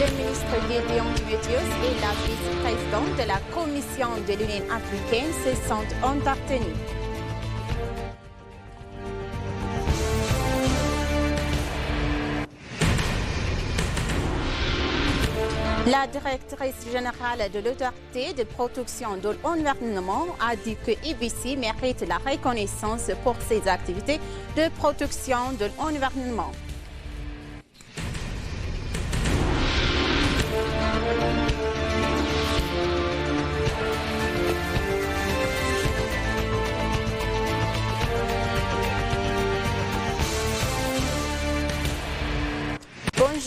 Le ministre Gédéon Timotheus et la vice-présidente de la Commission de l'Union africaine se sont entretenus. La directrice générale de l'autorité de protection de l'environnement a dit que EBC mérite la reconnaissance pour ses activités de protection de l'environnement.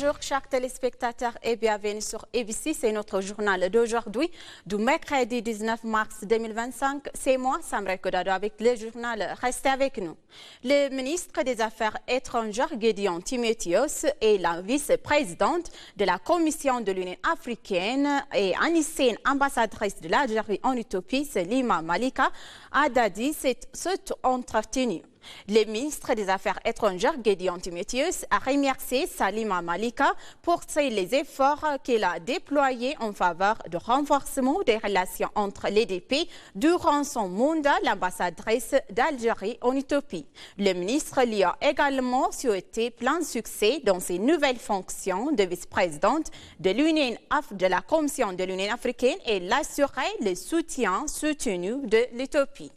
Bonjour chers téléspectateurs et bienvenue sur ABC, c'est notre journal d'aujourd'hui, du mercredi 19 mars 2025. C'est moi, Samra Kodado, avec le journal. Restez avec nous. Le ministre des Affaires étrangères, Gédéon Timotheus, et la vice-présidente de la Commission de l'Union africaine et ancienne ambassadrice de l'Algérie en Éthiopie, Salima Malika, a dit s'être entretenus. Le ministre des Affaires étrangères, Gédéon Timotheus, a remercié Salima Malika pour les efforts qu'elle a déployés en faveur du renforcement des relations entre les deux pays durant son mandat d'ambassadrice d'Algérie en Éthiopie. Le ministre lui a également souhaité plein succès dans ses nouvelles fonctions de vice-présidente de la Commission de l'Union africaine et l'assurer le soutien soutenu de l'Éthiopie.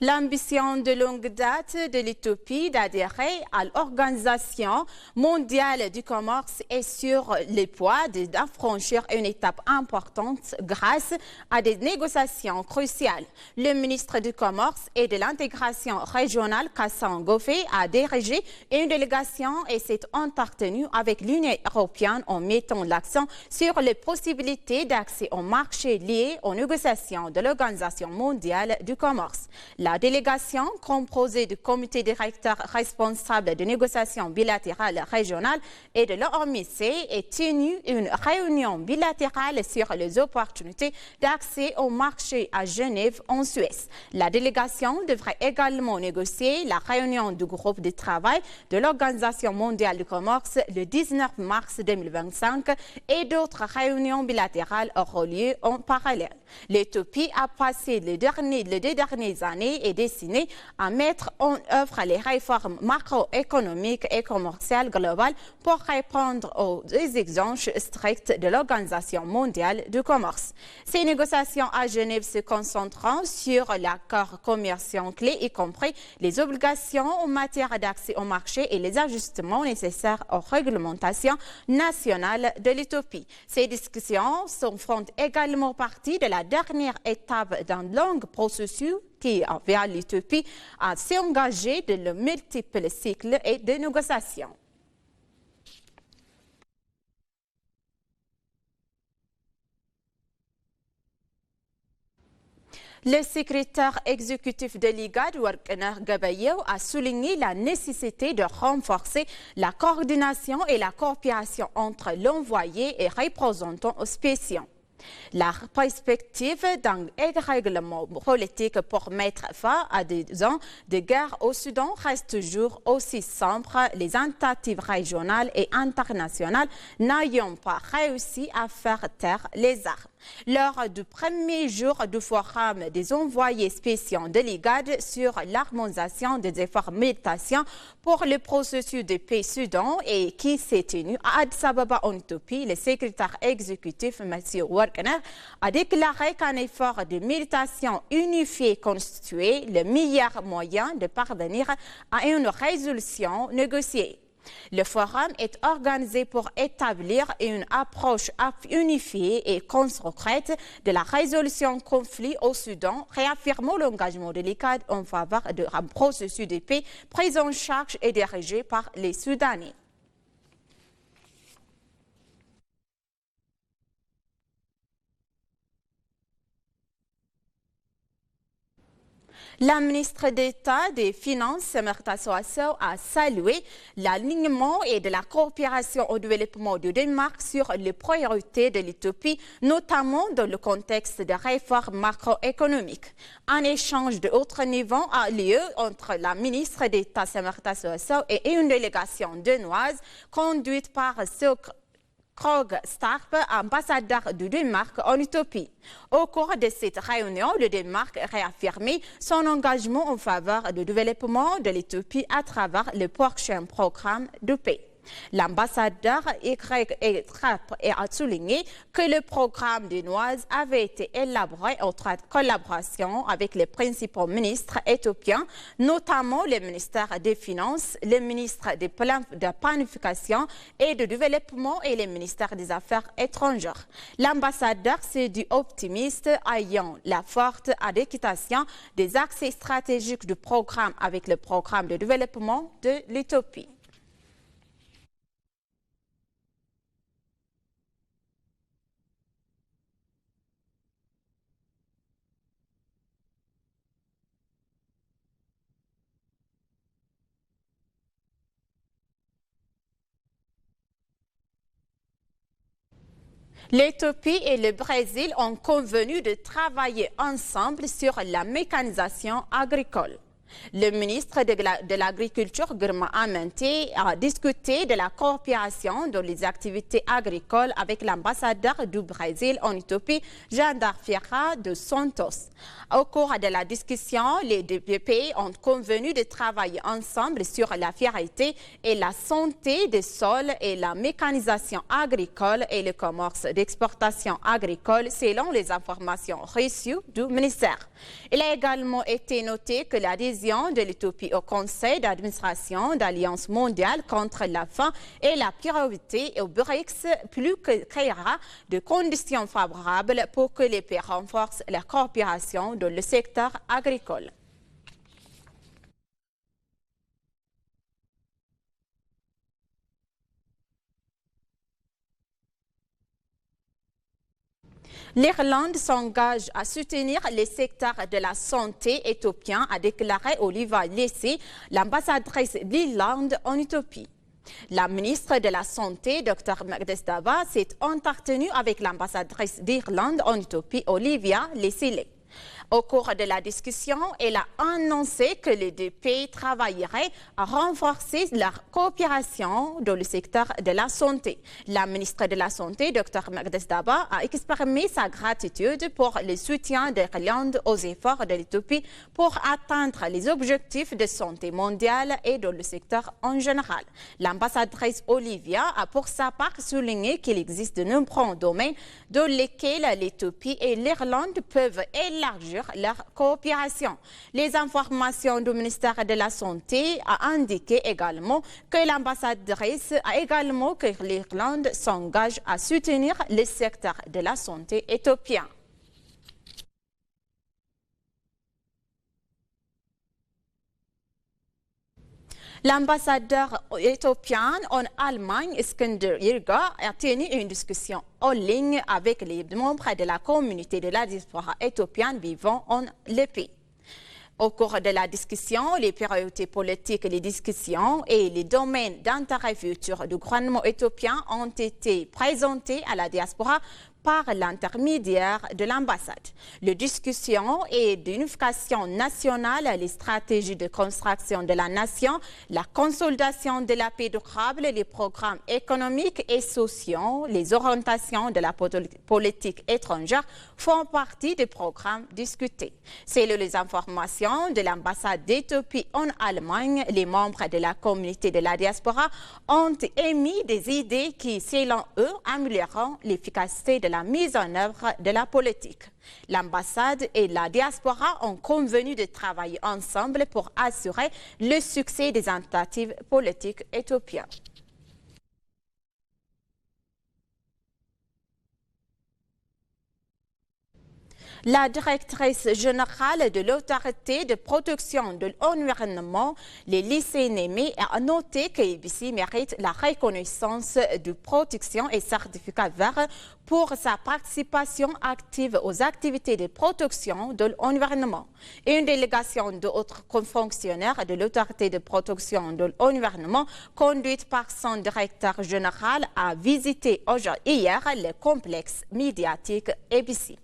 L'ambition de longue date de l'Éthiopie d'adhérer à l'Organisation mondiale du commerce est sur le point d'affranchir une étape importante grâce à des négociations cruciales. Le ministre du Commerce et de l'intégration régionale, Kassan Gofé, a dirigé une délégation et s'est entretenu avec l'Union européenne en mettant l'accent sur les possibilités d'accès au marché liées aux négociations de l'Organisation mondiale du commerce. La délégation, composée du comité directeur responsable de négociations bilatérales régionales et de l'OMC, est tenue une réunion bilatérale sur les opportunités d'accès au marché à Genève, en Suisse. La délégation devrait également négocier la réunion du groupe de travail de l'Organisation mondiale du commerce le 19 mars 2025 et d'autres réunions bilatérales auront lieu en parallèle. L'Éthiopie a passé les deux dernières années est destiné à mettre en œuvre les réformes macroéconomiques et commerciales globales pour répondre aux exigences strictes de l'Organisation mondiale du commerce. Ces négociations à Genève se concentrant sur l'accord commercial clé, y compris les obligations en matière d'accès au marché et les ajustements nécessaires aux réglementations nationales de l'Éthiopie. Ces discussions font également partie de la dernière étape d'un long processus qui envers l'Éthiopie à s'engager dans de multiples cycles et de négociations. Le secrétaire exécutif de l'IGAD, Warkner Gabayou, a souligné la nécessité de renforcer la coordination et la coopération entre l'envoyé et représentants spéciaux. La perspective d'un règlement politique pour mettre fin à des ans de guerre au Soudan reste toujours aussi sombre, les tentatives régionales et internationales n'ayant pas réussi à faire taire les armes. Lors du premier jour du forum des envoyés spéciaux de l'IGAD sur l'harmonisation des efforts militaires pour le processus de paix Soudan et qui s'est tenu à Addis Ababa en Éthiopie, le secrétaire exécutif M. Warkner a déclaré qu'un effort de méditation unifié constituait le meilleur moyen de parvenir à une résolution négociée. Le forum est organisé pour établir une approche unifiée et concrète de la résolution du conflit au Soudan, réaffirmant l'engagement de l'IGAD en faveur d'un processus de paix pris en charge et dirigé par les Soudanais. La ministre d'État des Finances, Merta Soassou, a salué l'alignement et de la coopération au développement du Danemark sur les priorités de l'Éthiopie, notamment dans le contexte de réformes macroéconomiques. Un échange de haut niveau a lieu entre la ministre d'État, Merta Soassou, et une délégation danoise conduite par Krog Starp, ambassadeur du Danemark en Éthiopie. Au cours de cette réunion, le Danemark a réaffirmé son engagement en faveur du développement de l'Éthiopie à travers le prochain programme de paix. L'ambassadeur Y. Trapp a souligné que le programme danois avait été élaboré en collaboration avec les principaux ministres éthiopiens, notamment le ministère des Finances, le ministre de Planification et de Développement et le ministère des Affaires étrangères. L'ambassadeur s'est dit optimiste, ayant la forte adéquation des axes stratégiques du programme avec le programme de développement de l'Éthiopie. L'Éthiopie et le Brésil ont convenu de travailler ensemble sur la mécanisation agricole. Le ministre de l'Agriculture, Girma Amanté, a discuté de la coopération dans les activités agricoles avec l'ambassadeur du Brésil en Éthiopie, Jandar Ferreira dos Santos. Au cours de la discussion, les deux pays ont convenu de travailler ensemble sur la fiabilité et la santé des sols et la mécanisation agricole et le commerce d'exportation agricole selon les informations reçues du ministère. Il a également été noté que l'adhésion de l'Éthiopie au Conseil d'administration d'Alliance mondiale contre la faim et la priorité au BRICS créera de conditions favorables pour que les pays renforcent la coopération dans le secteur agricole. L'Irlande s'engage à soutenir les secteurs de la santé éthiopien, a déclaré Oliva Lessi, l'ambassadrice d'Irlande en Éthiopie. La ministre de la Santé, Dr Magdes Daba, s'est entretenue avec l'ambassadrice d'Irlande en Éthiopie, Olivia Lesile. Au cours de la discussion, elle a annoncé que les deux pays travailleraient à renforcer leur coopération dans le secteur de la santé. La ministre de la Santé, Dr Magdes Daba, a exprimé sa gratitude pour le soutien de l'Irlande aux efforts de l'Éthiopie pour atteindre les objectifs de santé mondiale et dans le secteur en général. L'ambassadrice Olivia a pour sa part souligné qu'il existe de nombreux domaines dans lesquels l'Éthiopie et l'Irlande peuvent élargir leur coopération. Les informations du ministère de la Santé a indiqué également que l'ambassadrice a également que l'Irlande s'engage à soutenir le secteur de la santé éthiopien. L'ambassadeur éthiopien en Allemagne, Iskender Yilga, a tenu une discussion en ligne avec les membres de la communauté de la diaspora éthiopienne vivant en le pays. Au cours de la discussion, les priorités politiques, les discussions et les domaines d'intérêt futur du gouvernement éthiopien ont été présentés à la diaspora par l'intermédiaire de l'ambassade. Les discussions et d'unification nationale, les stratégies de construction de la nation, la consolidation de la paix durable, les programmes économiques et sociaux, les orientations de la politique étrangère font partie des programmes discutés. Selon les informations de l'ambassade d'Éthiopie en Allemagne, les membres de la communauté de la diaspora ont émis des idées qui, selon eux, amélioreront l'efficacité de la mise en œuvre de la politique. L'ambassade et la diaspora ont convenu de travailler ensemble pour assurer le succès des tentatives politiques éthiopiennes. La directrice générale de l'autorité de protection de l'environnement, les lycées Némé, a noté que ABC mérite la reconnaissance de protection et certificat vert pour sa participation active aux activités de protection de l'environnement. Une délégation d'autres fonctionnaires de l'autorité de protection de l'environnement, conduite par son directeur général, a visité hier le complexe médiatique ABC.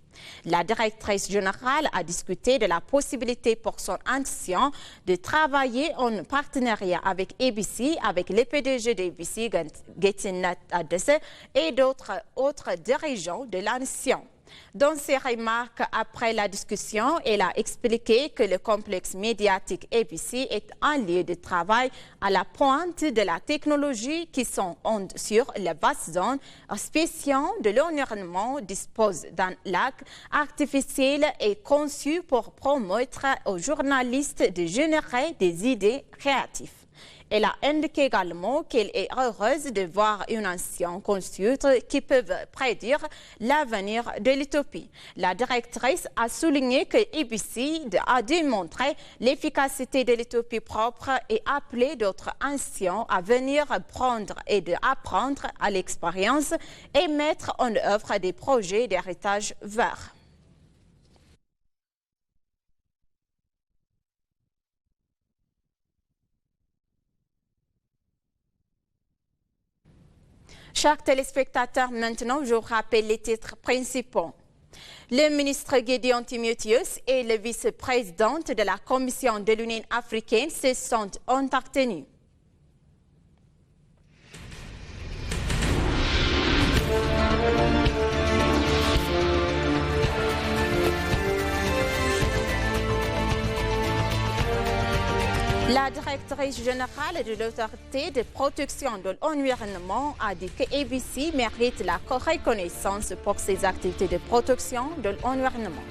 La directrice générale a discuté de la possibilité pour son ancien de travailler en partenariat avec ABC, avec le PDG d'ABC, Gettinat Adese, et d'autres dirigeants de l'ancien. Dans ses remarques après la discussion, elle a expliqué que le complexe médiatique ABC est un lieu de travail à la pointe de la technologie qui sont sur la vaste zone spéciale de l'environnement, dispose d'un lac artificiel et conçu pour permettre aux journalistes de générer des idées créatives. Elle a indiqué également qu'elle est heureuse de voir une ancienne consulte qui peuvent prédire l'avenir de l'utopie. La directrice a souligné que ABC a démontré l'efficacité de l'utopie propre et appelé d'autres anciens à venir prendre et d'apprendre à l'expérience et mettre en œuvre des projets d'héritage vert. Chers téléspectateurs, maintenant, je vous rappelle les titres principaux. Le ministre Gédéon Timotheus et le vice-président de la Commission de l'Union africaine se sont entretenus. La directrice générale de l'autorité de protection de l'environnement a dit que ABC mérite la reconnaissance pour ses activités de protection de l'environnement.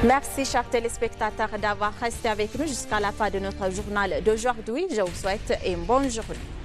Merci, chers téléspectateurs, d'avoir resté avec nous jusqu'à la fin de notre journal d'aujourd'hui. Je vous souhaite une bonne journée.